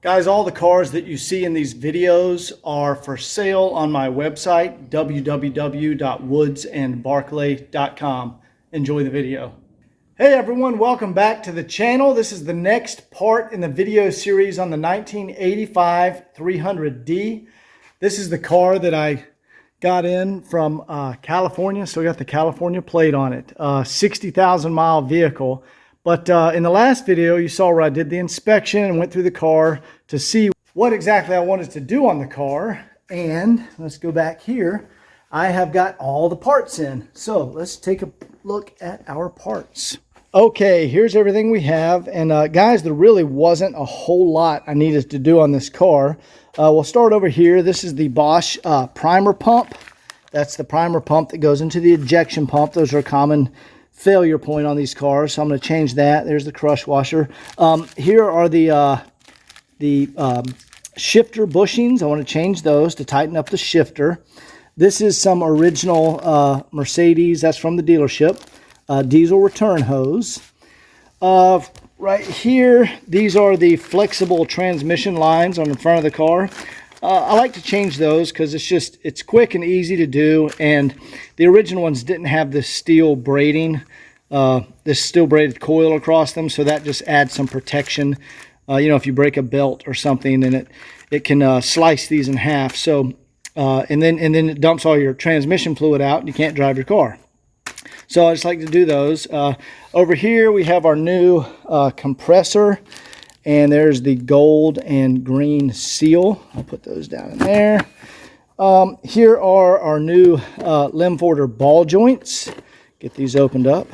Guys, all the cars that you see in these videos are for sale on my website, www.woodsandbarclay.com. Enjoy the video. Hey everyone, welcome back to the channel. This is the next part in the video series on the 1985 300D. This is the car that I got in from California, so we got the California plate on it. 60,000 mile vehicle. But in the last video, you saw where I did the inspection and went through the car to see what exactly I wanted to do on the car. And let's go back here. I have got all the parts in. So let's take a look at our parts. Okay, here's everything we have. And guys, there really wasn't a whole lot I needed to do on this car. We'll start over here. This is the Bosch primer pump. That's the primer pump that goes into the ejection pump. Those are common failure point on these cars, so I'm going to change that. There's the crush washer. Here are the shifter bushings. I want to change those to tighten up the shifter. This is some original Mercedes. That's from the dealership. Diesel return hose. Right here, these are the flexible transmission lines on the front of the car. I like to change those because it's quick and easy to do, and the original ones didn't have this steel braiding, this steel braided coil across them, so that just adds some protection. You know, if you break a belt or something, then it can slice these in half. So and then it dumps all your transmission fluid out, and you can't drive your car. So I just like to do those. Over here we have our new compressor. And there's the gold and green seal. I'll put those down in there. Here are our new Limforder ball joints. Get these opened up.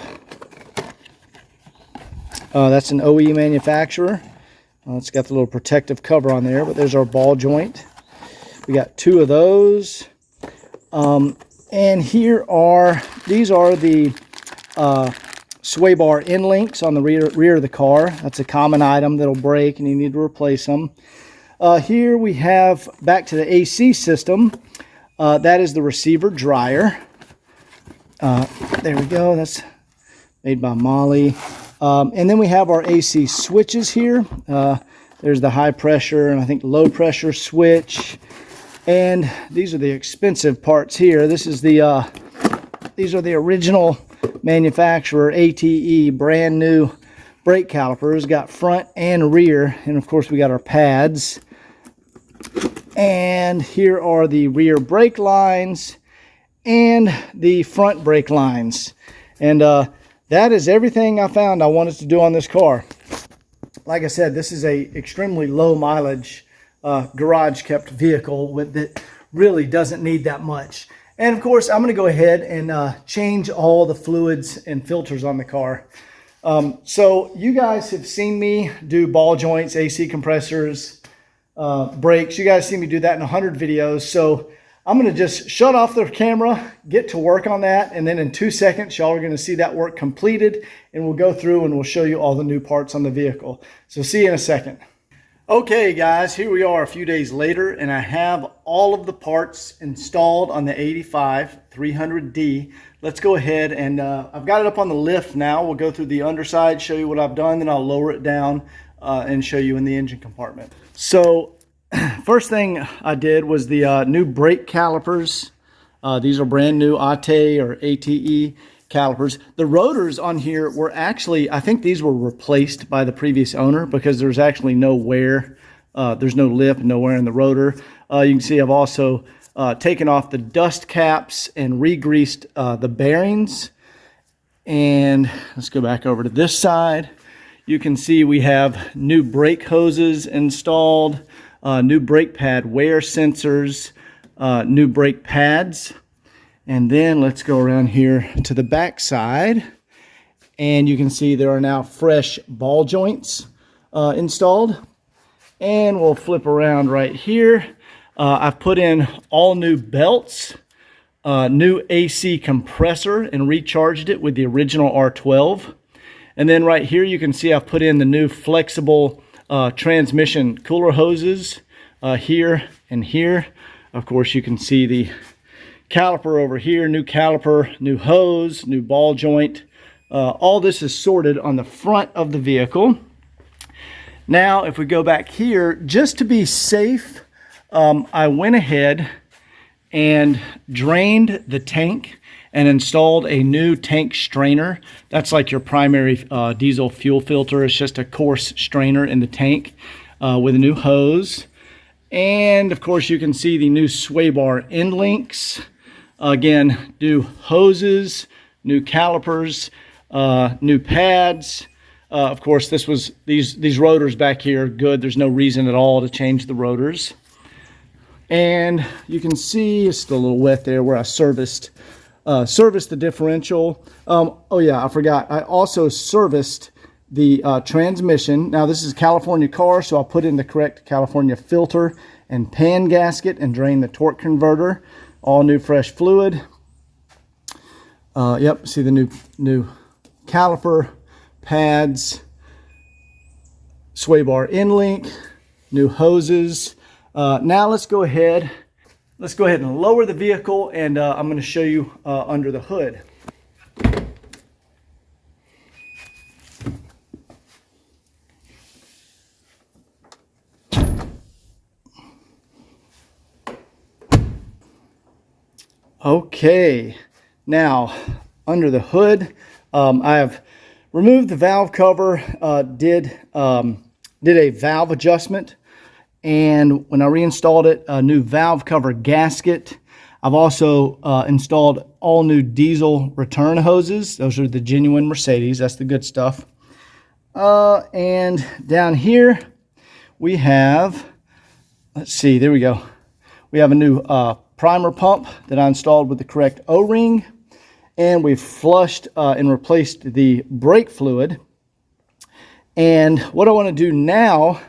That's an OE manufacturer. It's got the little protective cover on there, but there's our ball joint. We got two of those. And these are the sway bar end links on the rear of the car. That's a common item that'll break and you need to replace them. Here we have, back to the AC system, that is the receiver dryer. There we go, that's made by Molly. And then we have our AC switches here. There's the high pressure and I think low pressure switch. And these are the expensive parts here. These are the original manufacturer ATE brand new brake calipers. Got front and rear, and of course we got our pads. And here are the rear brake lines and the front brake lines. And that is everything I found I wanted to do on this car. Like I said, this is a extremely low mileage garage kept vehicle that really doesn't need that much. And of course, I'm going to go ahead and change all the fluids and filters on the car. So you guys have seen me do ball joints, AC compressors, brakes. You guys see me do that in 100 videos. So I'm going to just shut off the camera, get to work on that, and then in 2 seconds, y'all are going to see that work completed, and we'll go through and we'll show you all the new parts on the vehicle. So see you in a second. Okay guys, here we are a few days later, and I have all of the parts installed on the 85 300D. Let's go ahead and I've got it up on the lift now. We'll go through the underside, show you what I've done, then I'll lower it down and show you in the engine compartment. So first thing I did was the new brake calipers. These are brand new ATE or ATE calipers. The rotors on here were actually, I think these were replaced by the previous owner because there's actually no wear. There's no lip, no wear in the rotor. You can see I've also taken off the dust caps and re-greased the bearings. And let's go back over to this side. You can see we have new brake hoses installed, new brake pad wear sensors, new brake pads. And then let's go around here to the back side, and you can see there are now fresh ball joints installed. And we'll flip around right here. I've put in all new belts, new AC compressor, and recharged it with the original R12. And then right here you can see I've put in the new flexible transmission cooler hoses here and here. Of course you can see the caliper over here, new caliper, new hose, new ball joint. All this is sorted on the front of the vehicle. Now, if we go back here, just to be safe, I went ahead and drained the tank and installed a new tank strainer. That's like your primary diesel fuel filter. It's just a coarse strainer in the tank with a new hose. And of course, you can see the new sway bar end links. Again, new hoses, new calipers, new pads. Of course, these rotors back here are good. There's no reason at all to change the rotors. And you can see it's still a little wet there where I serviced the differential. Oh yeah, I forgot. I also serviced the transmission. Now this is a California car, so I'll put in the correct California filter and pan gasket and drain the torque converter. All new fresh fluid. Yep, see the new caliper, pads, sway bar end link, new hoses. Now let's go ahead and lower the vehicle, and I'm going to show you under the hood. Okay, now under the hood, I have removed the valve cover, did a valve adjustment, and when I reinstalled it, a new valve cover gasket. I've also installed all new diesel return hoses. Those are the genuine Mercedes. That's the good stuff. And down here we have, let's see, there we go. We have a new primer pump that I installed with the correct O-ring, and we've flushed and replaced the brake fluid. And what I want to do now,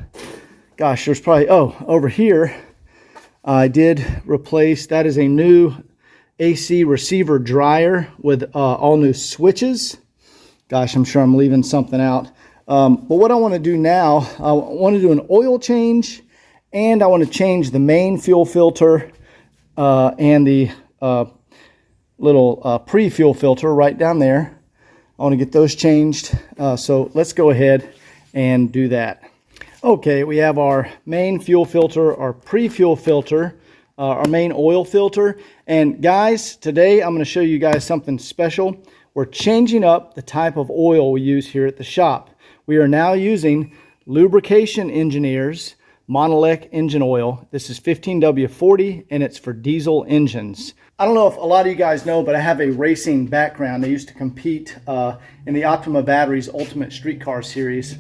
gosh, there's probably, oh, over here, I did replace, that is a new AC receiver dryer with all new switches. Gosh, I'm sure I'm leaving something out. But what I want to do now, I want to do an oil change, and I want to change the main fuel filter and the little pre-fuel filter right down there. I want to get those changed. So let's go ahead and do that. Okay, we have our main fuel filter, our pre-fuel filter, our main oil filter. And guys, today I'm going to show you guys something special. We're changing up the type of oil we use here at the shop. We are now using Lubrication Engineers Monolec engine oil. This is 15W40, and it's for diesel engines. I don't know if a lot of you guys know, but I have a racing background. I used to compete in the Optima Batteries Ultimate Streetcar Series.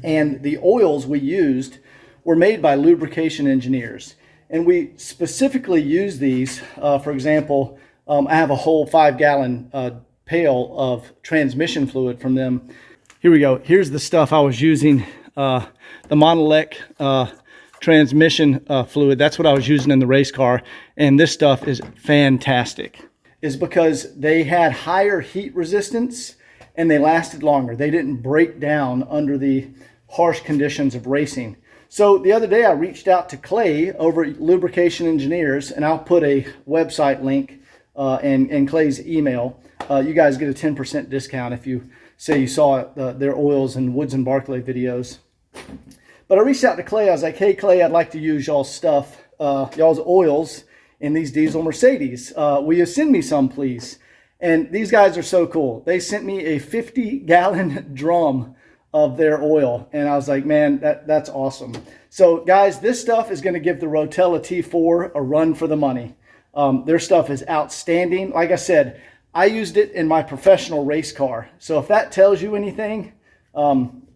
And the oils we used were made by Lubrication Engineers. And we specifically use these, for example, I have a whole 5-gallon pail of transmission fluid from them. Here we go. Here's the stuff I was using, the Monolec transmission fluid. That's what I was using in the race car. And this stuff is fantastic. Is because they had higher heat resistance and they lasted longer. They didn't break down under the harsh conditions of racing. So the other day I reached out to Clay over at Lubrication Engineers, and I'll put a website link and Clay's email. You guys get a 10% discount if you say you saw their oils and Woods and Barclay videos. But I reached out to Clay. I was like, hey Clay, I'd like to use y'all's stuff, y'all's oils in these diesel Mercedes. Will you send me some, please? And these guys are so cool. They sent me a 50-gallon drum of their oil. And I was like, man, that's awesome. So guys, this stuff is going to give the Rotella T4 a run for the money. Their stuff is outstanding. Like I said, I used it in my professional race car. So if that tells you anything,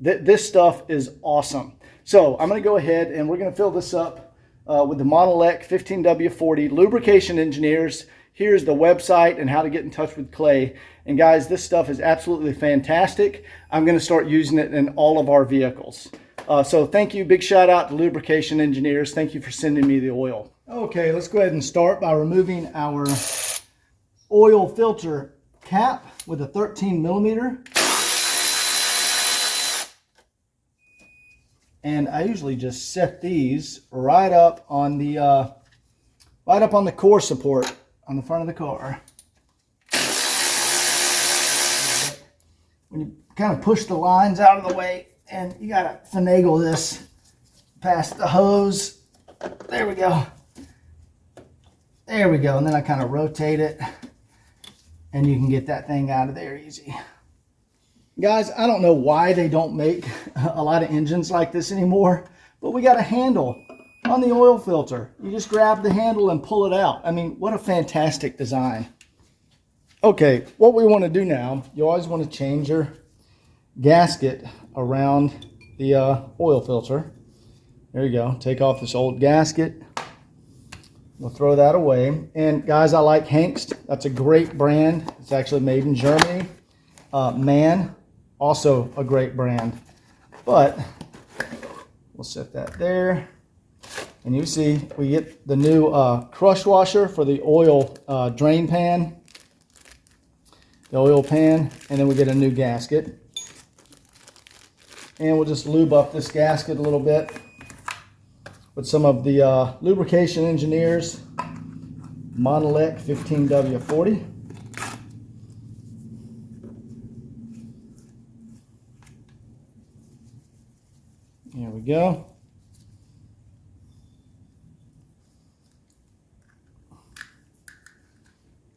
this stuff is awesome. So I'm going to go ahead and we're going to fill this up with the Monolec 15W40 Lubrication Engineers. Here's the website and how to get in touch with Clay. And guys, this stuff is absolutely fantastic. I'm going to start using it in all of our vehicles. So thank you. Big shout out to Lubrication Engineers. Thank you for sending me the oil. Okay, let's go ahead and start by removing our oil filter cap with a 13mm. And I usually just set these right up on the core support on the front of the car. When you kind of push the lines out of the way and you gotta finagle this past the hose. There we go. There we go. And then I kind of rotate it, and you can get that thing out of there easy. Guys, I don't know why they don't make a lot of engines like this anymore, but we got a handle on the oil filter. You just grab the handle and pull it out. I mean, what a fantastic design. Okay, what we want to do now, you always want to change your gasket around the oil filter. There you go. Take off this old gasket. We'll throw that away. And guys, I like Hengst. That's a great brand. It's actually made in Germany. Man, also a great brand. But we'll set that there. And you see, we get the new crush washer for the oil drain pan. The oil pan. And then we get a new gasket. And we'll just lube up this gasket a little bit with some of the Lubrication Engineers Monolec 15W40. There we go.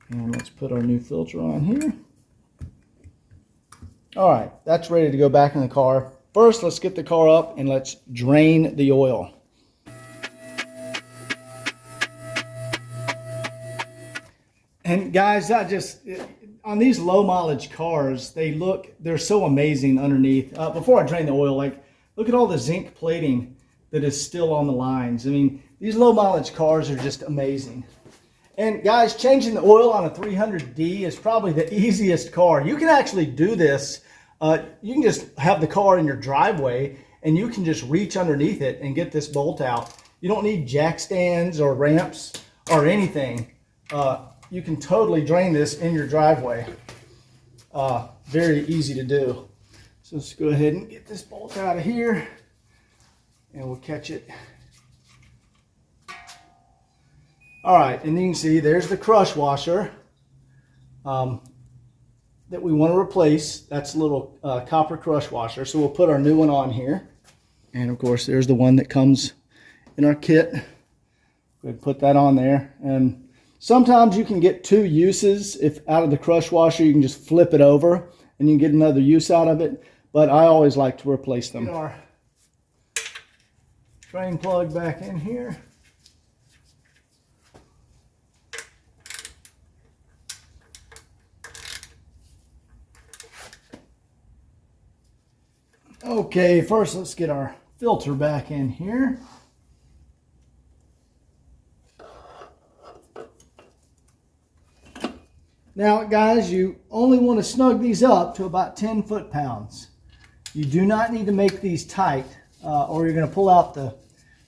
And let's put our new filter on here. All right, that's ready to go back in the car. First, let's get the car up and let's drain the oil. And guys, on these low mileage cars, they're so amazing underneath. Before I drain the oil, look at all the zinc plating that is still on the lines. I mean, these low mileage cars are just amazing. And guys, changing the oil on a 300D is probably the easiest car. You can actually do this. You can just have the car in your driveway and you can just reach underneath it and get this bolt out. You don't need jack stands or ramps or anything. You can totally drain this in your driveway. Very easy to do. So let's go ahead and get this bolt out of here and we'll catch it. All right, and you can see there's the crush washer that we want to replace. That's a little copper crush washer. So we'll put our new one on here. And of course, there's the one that comes in our kit. We'll put that on there. And sometimes you can get two uses. If out of the crush washer, you can just flip it over and you can get another use out of it. But I always like to replace them. Get our drain plug back in here. Okay, first let's get our filter back in here. Now guys, you only want to snug these up to about 10 foot-pounds. You do not need to make these tight or you're going to pull out the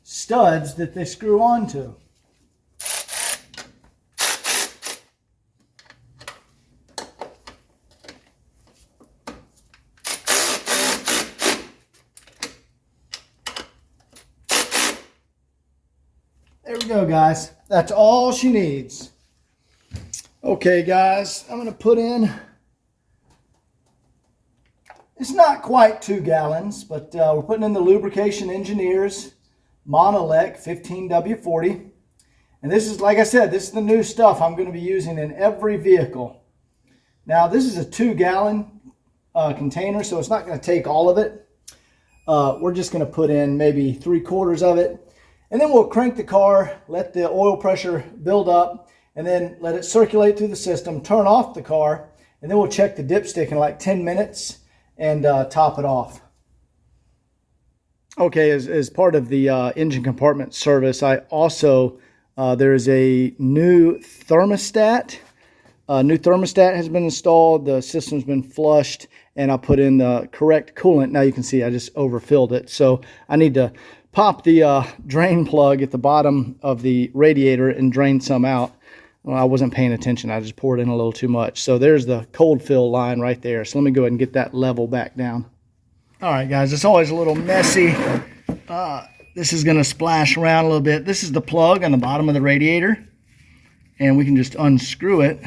studs that they screw onto. There we go, guys. That's all she needs. Okay, guys, I'm going to put in, it's not quite 2 gallons, but we're putting in the Lubrication Engineers Monolec 15W40. And this is, like I said, this is the new stuff I'm going to be using in every vehicle. Now, this is a 2-gallon container, so it's not going to take all of it. We're just going to put in maybe 3/4 of it. And then we'll crank the car, let the oil pressure build up, and then let it circulate through the system, turn off the car, and then we'll check the dipstick in like 10 minutes and top it off. Okay, as part of the engine compartment service, I also, there is a new thermostat. A new thermostat has been installed, the system's been flushed, and I put in the correct coolant. Now you can see I just overfilled it, so I need to pop the drain plug at the bottom of the radiator and drain some out. Well, I wasn't paying attention. I just poured in a little too much. So there's the cold fill line right there. So let me go ahead and get that level back down. All right, guys, it's always a little messy. This is going to splash around a little bit. This is the plug on the bottom of the radiator. And we can just unscrew it.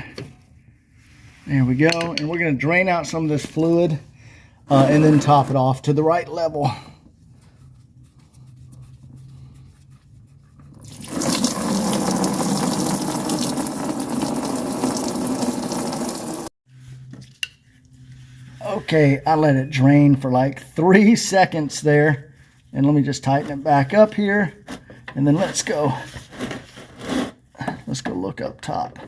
There we go. And we're going to drain out some of this fluid. and then top it off to the right level. Okay, I let it drain for like 3 seconds there. And let me just tighten it back up here. And then let's go look up top.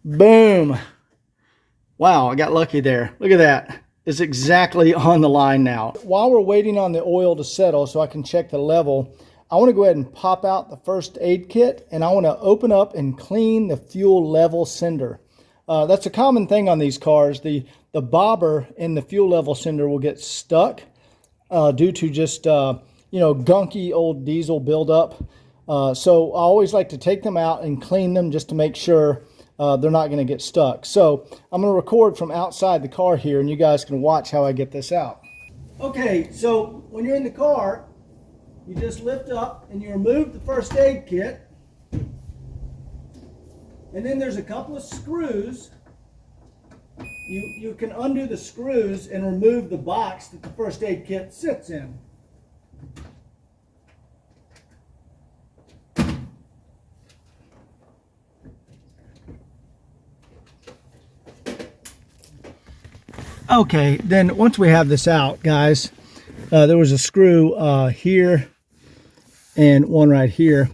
Boom. Wow, I got lucky there. Look at that. It's exactly on the line now. While we're waiting on the oil to settle so I can check the level, I want to go ahead and pop out the first aid kit, and I want to open up and clean the fuel level sender. That's a common thing on these cars. The bobber in the fuel level sender will get stuck due to just gunky old diesel buildup. So I always like to take them out and clean them just to make sure they're not going to get stuck. So I'm going to record from outside the car here, and you guys can watch how I get this out. Okay, so when you're in the car, you just lift up and you remove the first aid kit. And then there's a couple of screws. You can undo the screws and remove the box that the first aid kit sits in. Okay, then once we have this out, guys, there was a screw here and one right here.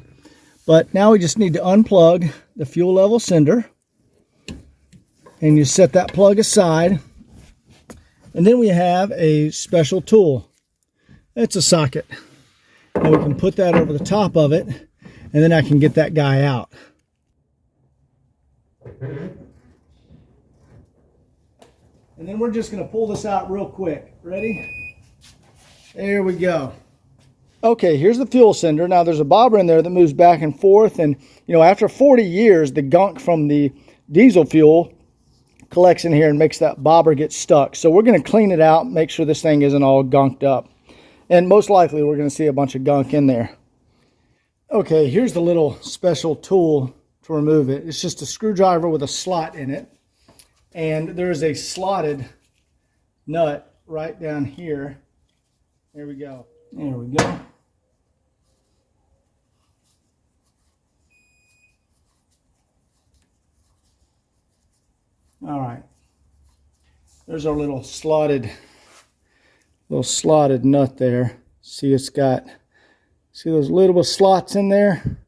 But now we just need to unplug the fuel level sender. And you set that plug aside. And then we have a special tool. It's a socket. And we can put that over the top of it. And then I can get that guy out. And then we're just going to pull this out real quick. Ready? There we go. Okay, here's the fuel sender. Now there's a bobber in there that moves back and forth. And, after 40 years, the gunk from the diesel fuel collects in here and makes that bobber get stuck. So we're going to clean it out, make sure this thing isn't all gunked up. And most likely we're going to see a bunch of gunk in there. Okay, here's the little special tool to remove it. It's just a screwdriver with a slot in it. And there's a slotted nut right down here. There we go. There we go. All right. There's our little slotted nut there. See, it's got, see those little slots in there?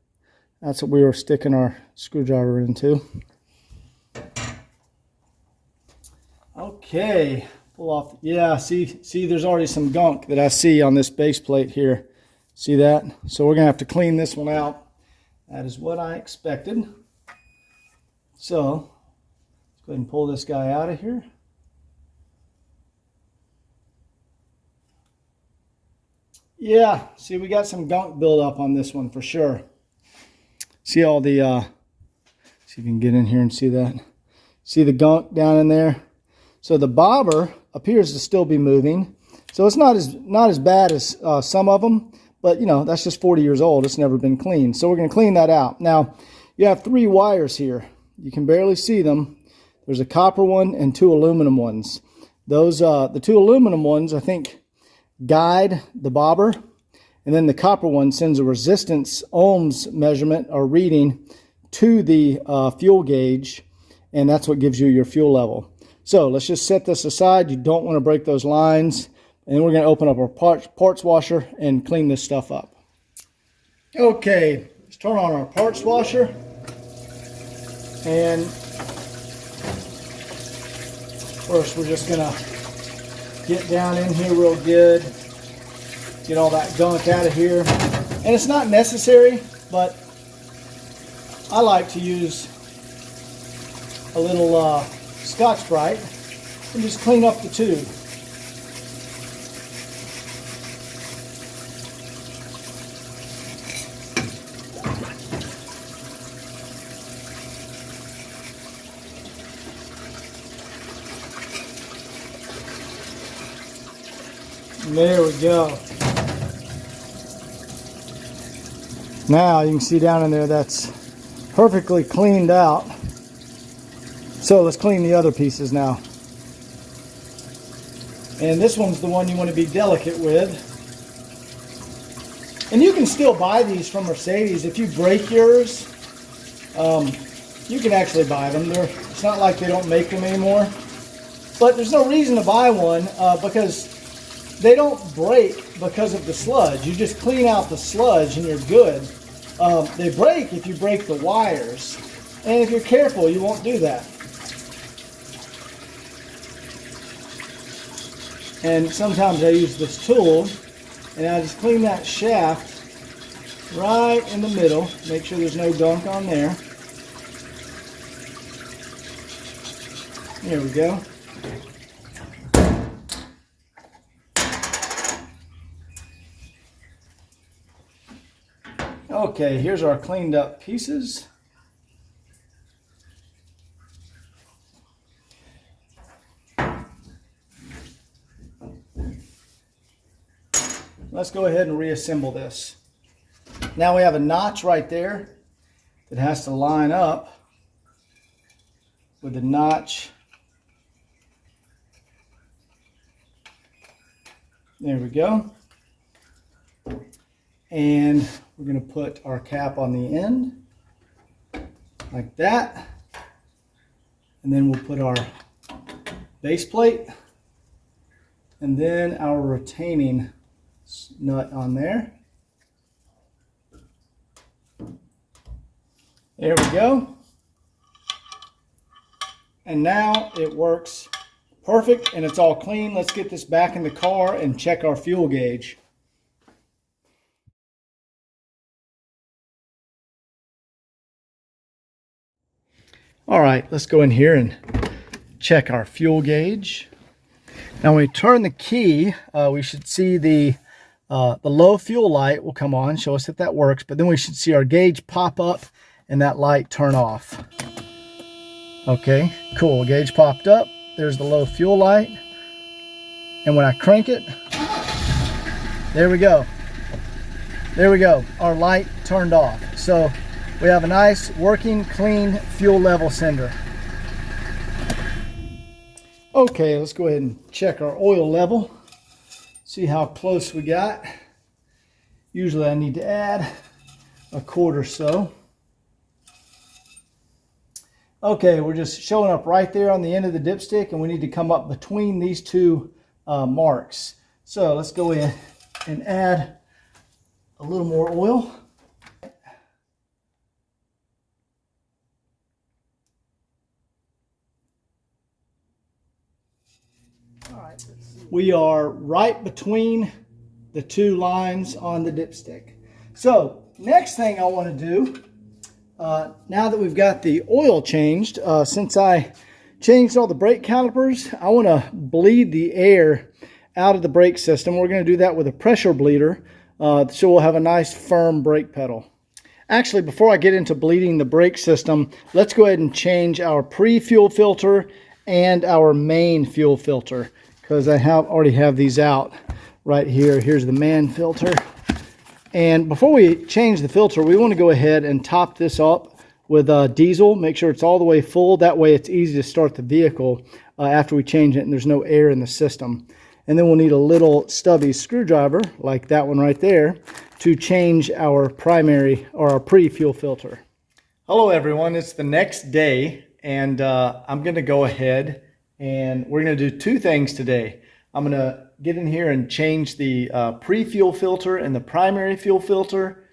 That's what we were sticking our screwdriver into. Okay, pull off. Yeah, see, there's already some gunk that I see on this base plate here. See that? So we're gonna have to clean this one out. That is what I expected. So let's go ahead and pull this guy out of here. Yeah, see, we got some gunk buildup on this one for sure. See all the, see if you can get in here and see that. See the gunk down in there? So the bobber appears to still be moving. So it's not as bad as some of them, but that's just 40 years old. It's never been cleaned. So we're going to clean that out. Now, you have 3 wires here. You can barely see them. There's a copper one and 2 aluminum ones. Those, the 2 aluminum ones, I think, guide the bobber. And then the copper one sends a resistance ohms measurement or reading to the fuel gauge. And that's what gives you your fuel level. So let's just set this aside. You don't want to break those lines. And then we're going to open up our parts washer and clean this stuff up. Okay, let's turn on our parts washer. And first we're just going to get down in here real good. Get all that gunk out of here. And it's not necessary, but I like to use a little Scotch-Brite and just clean up the tube. And there we go. Now you can see down in there that's perfectly cleaned out. So let's clean the other pieces now. And this one's the one you want to be delicate with. And you can still buy these from Mercedes. If you break yours, you can actually buy them. It's not like they don't make them anymore. But there's no reason to buy one because they don't break because of the sludge. You just clean out the sludge and you're good. They break if you break the wires. And if you're careful, you won't do that. And sometimes I use this tool and I just clean that shaft right in the middle. Make sure there's no gunk on there. There we go. Okay, here's our cleaned up pieces. Let's go ahead and reassemble this. Now we have a notch right there that has to line up with the notch. There we go. And we're going to put our cap on the end like that. And then we'll put our base plate and then our retaining nut on there. There we go. And now it works perfect and it's all clean. Let's get this back in the car and check our fuel gauge. All right, let's go in here and check our fuel gauge. Now when we turn the key, we should see the low fuel light will come on, show us that that works, but then we should see our gauge pop up and that light turn off. Okay, cool, gauge popped up. There's the low fuel light. And when I crank it, there we go. There we go, our light turned off. So we have a nice working clean fuel level sender. Okay, let's go ahead and check our oil level. See how close we got. Usually I need to add a quart or so. Okay, we're just showing up right there on the end of the dipstick and we need to come up between these two marks. So let's go in and add a little more oil. We are right between the two lines on the dipstick. So next thing I want to do, now that we've got the oil changed, since I changed all the brake calipers, I want to bleed the air out of the brake system. We're going to do that with a pressure bleeder, so we'll have a nice firm brake pedal. Actually, before I get into bleeding the brake system, let's go ahead and change our pre-fuel filter and our main fuel filter, because I already have these out right here. Here's the main filter. And before we change the filter, we want to go ahead and top this up with diesel. Make sure it's all the way full. That way it's easy to start the vehicle after we change it and there's no air in the system. And then we'll need a little stubby screwdriver, like that one right there, to change our primary or our pre-fuel filter. Hello everyone, it's the next day and I'm going to go ahead and we're going to do two things today. I'm going to get in here and change the pre-fuel filter and the primary fuel filter,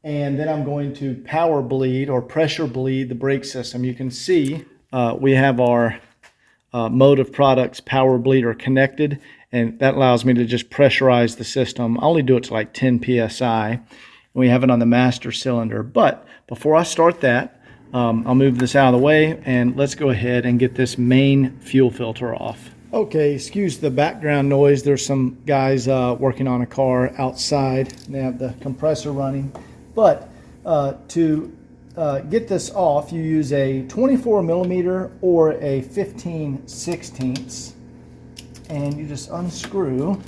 and then I'm going to power bleed or pressure bleed the brake system. You can see we have our Motive Products power bleeder connected, and that allows me to just pressurize the system. I only do it to like 10 psi. We have it on the master cylinder. But before I start that, I'll move this out of the way and let's go ahead and get this main fuel filter off. Okay, excuse the background noise. There's some guys working on a car outside. They have the compressor running. But to get this off, you use a 24 millimeter or a 15/16, and you just unscrew.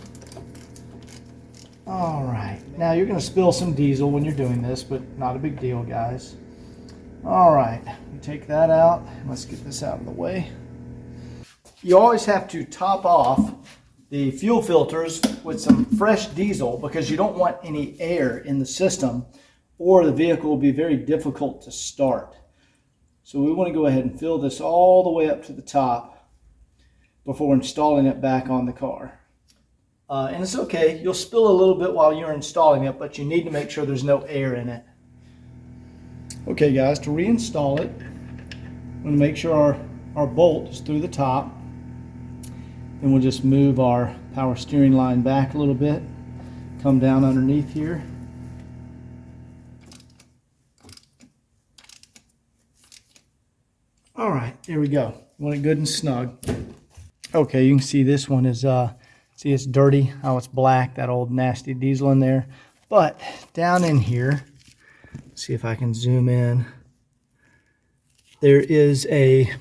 All right, now you're going to spill some diesel when you're doing this, but not a big deal, guys. All right, we take that out. Let's get this out of the way. You always have to top off the fuel filters with some fresh diesel because you don't want any air in the system or the vehicle will be very difficult to start. So we want to go ahead and fill this all the way up to the top before installing it back on the car. And it's okay, you'll spill a little bit while you're installing it, but you need to make sure there's no air in it. Okay guys, to reinstall it, I'm going to make sure our bolt is through the top. Then we'll just move our power steering line back a little bit, come down underneath here. All right, there we go. Want it good and snug. Okay, you can see this one is, see it's dirty, how it's black, that old nasty diesel in there. But down in here, see if I can zoom in. There is a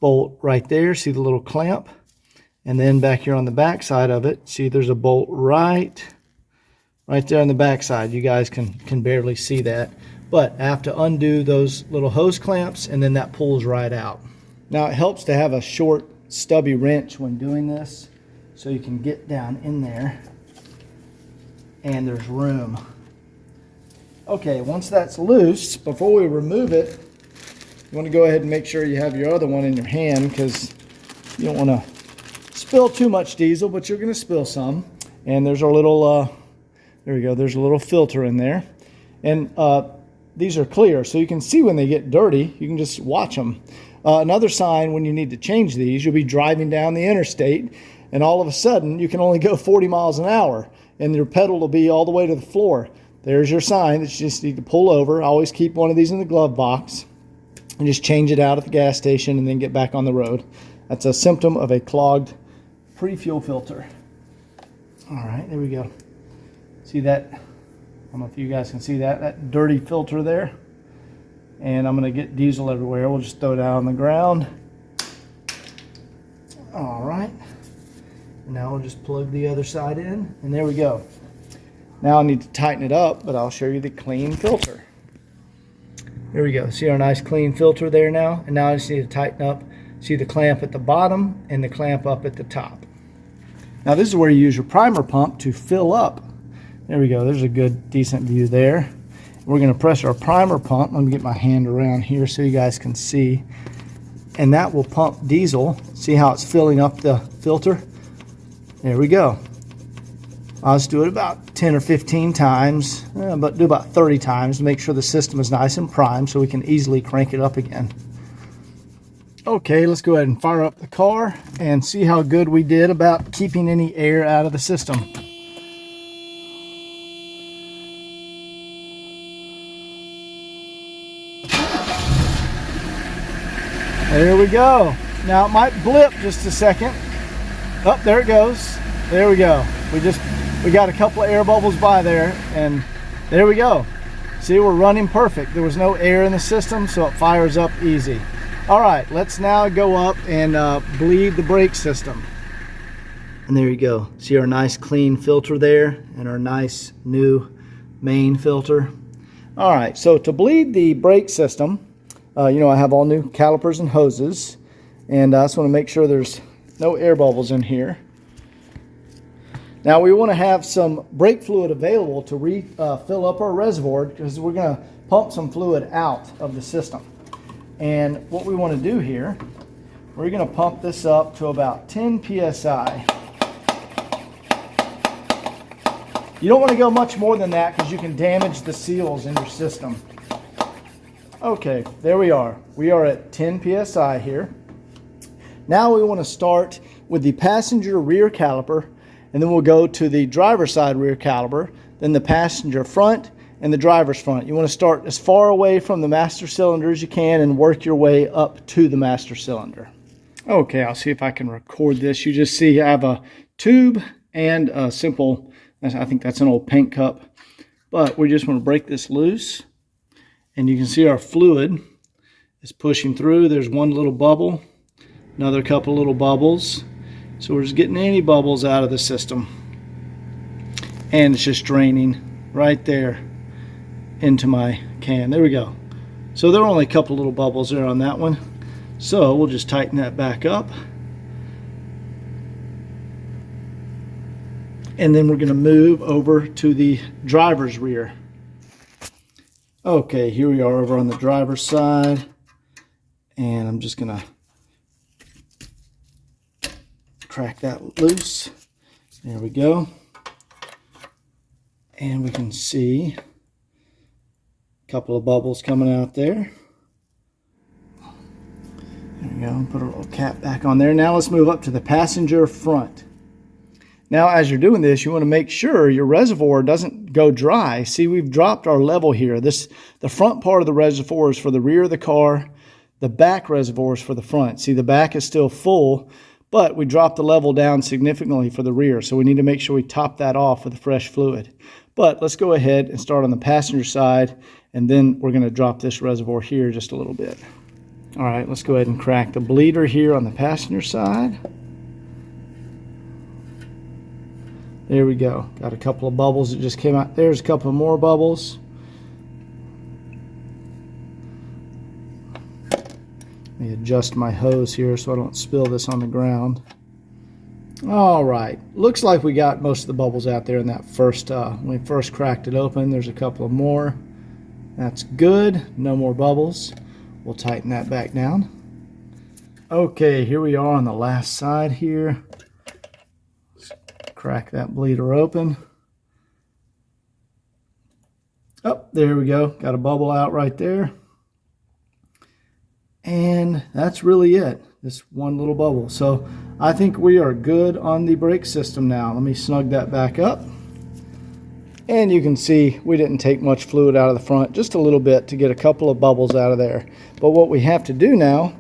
bolt right there, see the little clamp? And then back here on the back side of it, see there's a bolt right there on the back side. You guys can barely see that. But I have to undo those little hose clamps and then that pulls right out. Now it helps to have a short stubby wrench when doing this so you can get down in there and there's room. Okay, once that's loose, before we remove it, you want to go ahead and make sure you have your other one in your hand because you don't want to spill too much diesel, but you're going to spill some. And there's our little, there we go, there's a little filter in there. And these are clear, so you can see when they get dirty. You can just watch them. Another sign when you need to change these, you'll be driving down the interstate, and all of a sudden, you can only go 40 miles an hour, and your pedal will be all the way to the floor. There's your sign that you just need to pull over. Always keep one of these in the glove box, and just change it out at the gas station, and then get back on the road. That's a symptom of a clogged pre-fuel filter. All right, there we go. See that? I don't know if you guys can see that dirty filter there. And I'm going to get diesel everywhere. We'll just throw it out on the ground. All right. Now we'll just plug the other side in, and there we go. Now I need to tighten it up, but I'll show you the clean filter. Here we go. See our nice clean filter there now? And now I just need to tighten up. See the clamp at the bottom and the clamp up at the top. Now this is where you use your primer pump to fill up. There we go, there's a good decent view there. We're gonna press our primer pump. Let me get my hand around here so you guys can see. And that will pump diesel. See how it's filling up the filter? There we go. I'll just do it about 10 or 15 times, but do about 30 times to make sure the system is nice and primed so we can easily crank it up again. Okay, let's go ahead and fire up the car and see how good we did about keeping any air out of the system. There we go. Now it might blip just a second. Oh, there it goes. There we go. We got a couple of air bubbles by there, and there we go. See, we're running perfect. There was no air in the system, so it fires up easy. All right, let's now go up and bleed the brake system. And there you go. See our nice clean filter there and our nice new main filter. All right, so to bleed the brake system, you know, I have all new calipers and hoses, and I just want to make sure there's no air bubbles in here. Now we want to have some brake fluid available to fill up our reservoir because we're going to pump some fluid out of the system. And what we want to do here, we're going to pump this up to about 10 psi. You don't want to go much more than that because you can damage the seals in your system. Okay, there we are. We are at 10 psi here. Now we want to start with the passenger rear caliper, and then we'll go to the driver's side rear caliper, then the passenger front and the driver's front. You want to start as far away from the master cylinder as you can and work your way up to the master cylinder. Okay, I'll see if I can record this. You just see I have a tube and a simple, I think that's an old paint cup, but we just want to break this loose. And you can see our fluid is pushing through. There's one little bubble, another couple little bubbles. So we're just getting any bubbles out of the system. And it's just draining right there into my can. There we go. So there are only a couple little bubbles there on that one. So we'll just tighten that back up. And then we're going to move over to the driver's rear. Okay, here we are over on the driver's side. And I'm just going to crack that loose. There we go. And we can see a couple of bubbles coming out there. There we go. Put a little cap back on there. Now let's move up to the passenger front. Now, as you're doing this, you want to make sure your reservoir doesn't go dry. See, we've dropped our level here. The front part of the reservoir is for the rear of the car. The back reservoir is for the front. See, the back is still full, but we dropped the level down significantly for the rear. So we need to make sure we top that off with fresh fluid. But let's go ahead and start on the passenger side, and then we're going to drop this reservoir here just a little bit. All right, let's go ahead and crack the bleeder here on the passenger side. There we go. Got a couple of bubbles that just came out. There's a couple more bubbles. Let me adjust my hose here so I don't spill this on the ground. All right. Looks like we got most of the bubbles out there in that first, when we first cracked it open. There's a couple of more. That's good. No more bubbles. We'll tighten that back down. Okay, here we are on the last side here. Crack that bleeder open. Oh, there we go. Got a bubble out right there. And that's really it. This one little bubble. So I think we are good on the brake system now. Let me snug that back up. And you can see we didn't take much fluid out of the front, just a little bit to get a couple of bubbles out of there. But what we have to do now,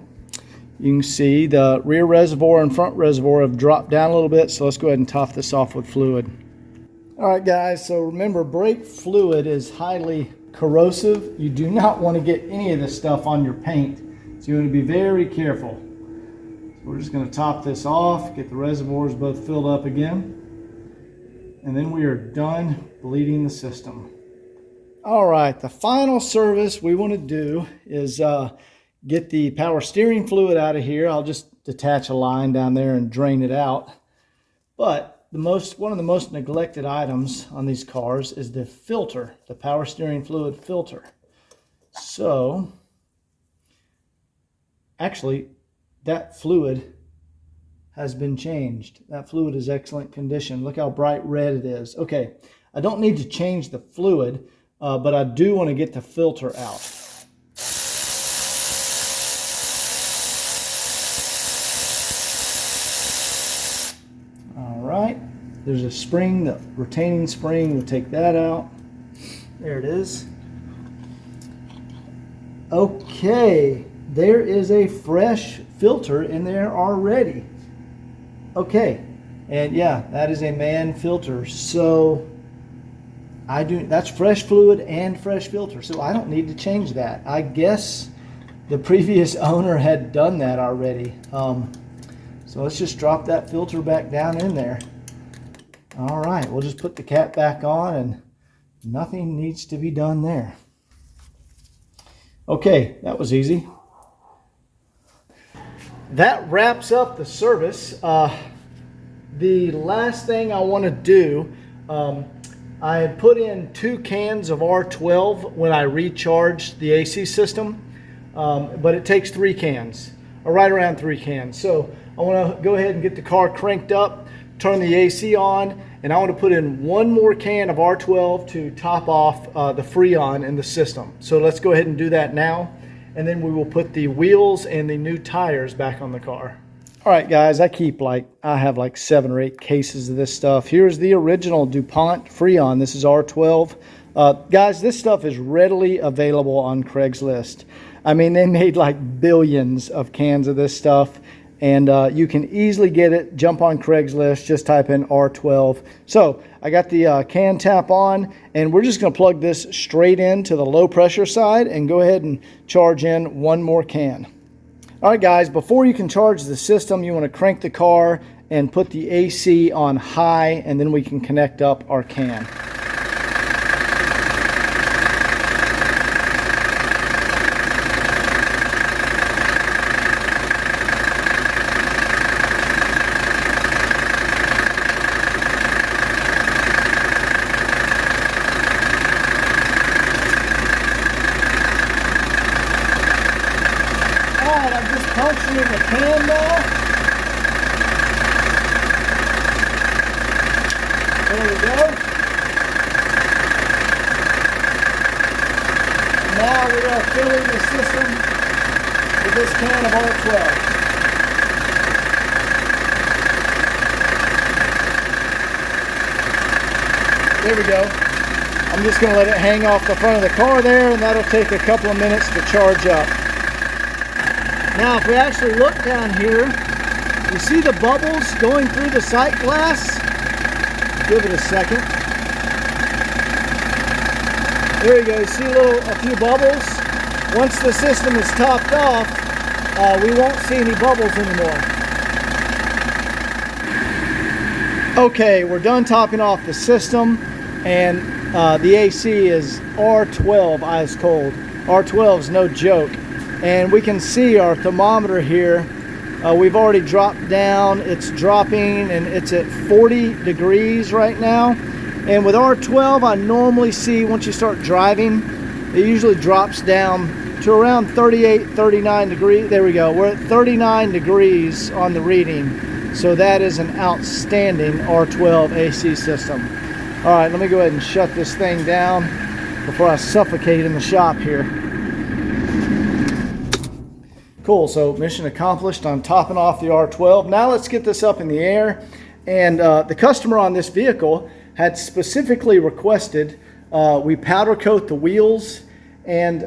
you can see the rear reservoir and front reservoir have dropped down a little bit, so let's go ahead and top this off with fluid. All right, guys, so remember, brake fluid is highly corrosive. You do not want to get any of this stuff on your paint, so you want to be very careful. So we're just going to top this off, get the reservoirs both filled up again, and then we are done bleeding the system. All right, the final service we want to do is get the power steering fluid out of here. I'll just detach a line down there and drain it out. But one of the most neglected items on these cars is the filter, the power steering fluid filter. So, actually, that fluid has been changed. That fluid is excellent condition. Look how bright red it is. Okay, I don't need to change the fluid, but I do want to get the filter out. There's a spring, the retaining spring, we'll take that out. There it is. Okay, there is a fresh filter in there already. Okay, and yeah, that is a man filter. So that's fresh fluid and fresh filter. So I don't need to change that. I guess the previous owner had done that already. So let's just drop that filter back down in there. All right, we'll just put the cap back on and nothing needs to be done there. Okay, that was easy. That wraps up the service. The last thing I want to do, I had put in 2 cans of R12 when I recharged the AC system, but it takes 3 cans, or right around 3 cans. So I want to go ahead and get the car cranked up, turn the AC on, and I want to put in 1 more can of R12 to top off the Freon in the system. So let's go ahead and do that now, and then we will put the wheels and the new tires back on the car. All right, guys, I have like 7 or 8 cases of this stuff. Here's the original DuPont Freon. This is R12. Guys, this stuff is readily available on Craigslist. I mean, they made like billions of cans of this stuff. And you can easily get it. Jump on Craigslist, just type in R12. So I got the can tap on, and we're just going to plug this straight into the low pressure side and go ahead and charge in 1 more can. All right, guys, before you can charge the system, you want to crank the car and put the AC on high, and then we can connect up our can. cleaning the can now. There we go. Now we are filling the system with this can of R12. There we go. I'm just going to let it hang off the front of the car there, and that'll take a couple of minutes to charge up. Now, if we actually look down here, you see the bubbles going through the sight glass? Give it a second. There you go. You see a few bubbles? Once the system is topped off, we won't see any bubbles anymore. Okay, we're done topping off the system, and the AC is R12 ice cold. R12 is no joke. And we can see our thermometer here. We've already dropped down. It's dropping, and it's at 40 degrees right now. And with R12, I normally see once you start driving, it usually drops down to around 38, 39 degrees. There we go. We're at 39 degrees on the reading. So that is an outstanding R12 AC system. All right, let me go ahead and shut this thing down before I suffocate in the shop here. Cool, so mission accomplished on topping off the R12. Now let's get this up in the air. And the customer on this vehicle had specifically requested we powder coat the wheels and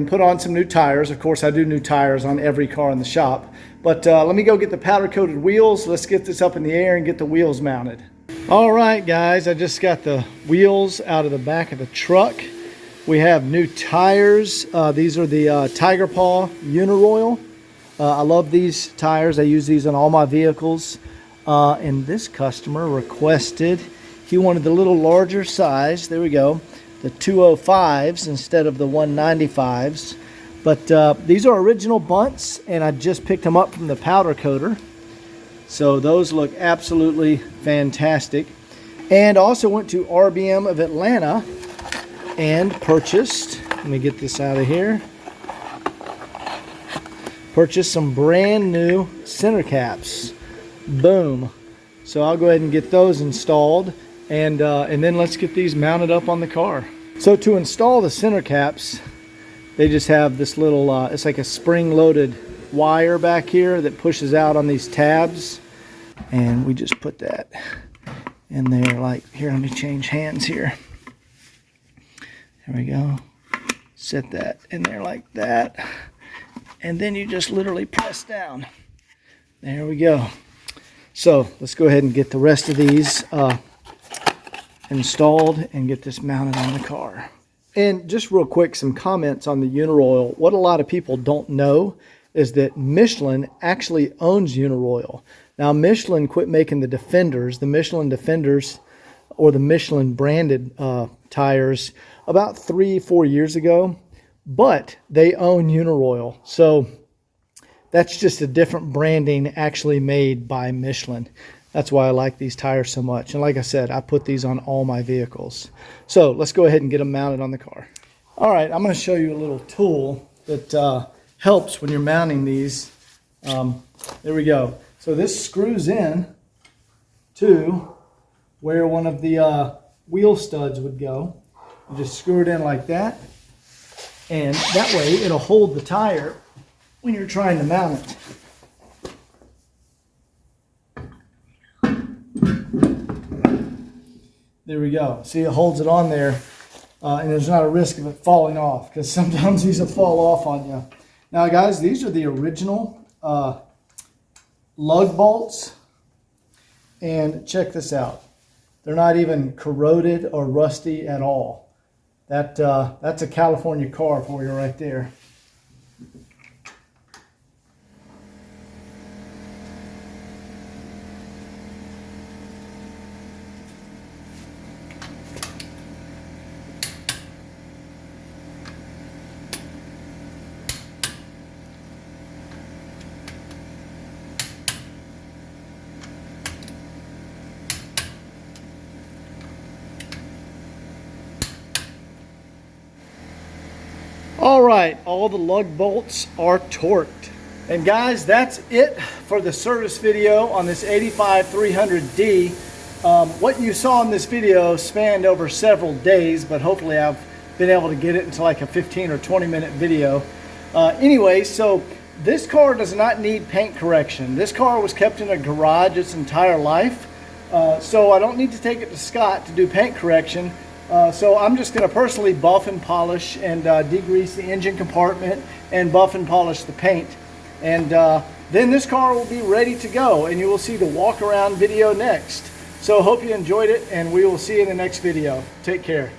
put on some new tires. Of course, I do new tires on every car in the shop. But let me go get the powder coated wheels. Let's get this up in the air and get the wheels mounted. All right, guys, I just got the wheels out of the back of the truck. We have new tires. These are the Tiger Paw Uniroyal. I love these tires. I use these on all my vehicles. And this customer requested, he wanted the little larger size. There we go. The 205s instead of the 195s. But these are original bunts, and I just picked them up from the powder coater. So those look absolutely fantastic. And also went to RBM of Atlanta and purchased, let me get this out of here, purchased some brand new center caps. Boom. So I'll go ahead and get those installed, and then let's get these mounted up on the car. So to install the center caps, they just have this little, it's like a spring-loaded wire back here that pushes out on these tabs, and we just put that in there like, here, let me change hands here. There we go. Set that in there like that, and then you just literally press down. There we go. So let's go ahead and get the rest of these installed and get this mounted on the car. And just real quick, some comments on the Uniroyal. What a lot of people don't know is that Michelin actually owns Uniroyal. Now, Michelin quit making the Defenders, the Michelin Defenders, or the Michelin branded tires about 3-4 years ago, but they own Uniroyal. So that's just a different branding actually made by Michelin. That's why I like these tires so much. And like I said, I put these on all my vehicles. So let's go ahead and get them mounted on the car. All right, I'm going to show you a little tool that helps when you're mounting these. There we go. So this screws in to where one of the wheel studs would go. You just screw it in like that. And that way it'll hold the tire when you're trying to mount it. There we go. See, it holds it on there, and there's not a risk of it falling off, because sometimes these will fall off on you. Now, guys, these are the original lug bolts, and check this out. They're not even corroded or rusty at all. That's a California car for you right there. All right, all the lug bolts are torqued. And guys, that's it for the service video on this 85 300D. What you saw in this video spanned over several days, but hopefully I've been able to get it into like a 15 or 20 minute video. Anyway, so this car does not need paint correction. This car was kept in a garage its entire life, so I don't need to take it to Scott to do paint correction. So I'm just going to personally buff and polish and degrease the engine compartment and buff and polish the paint. And then this car will be ready to go, and you will see the walk around video next. So hope you enjoyed it, and we will see you in the next video. Take care.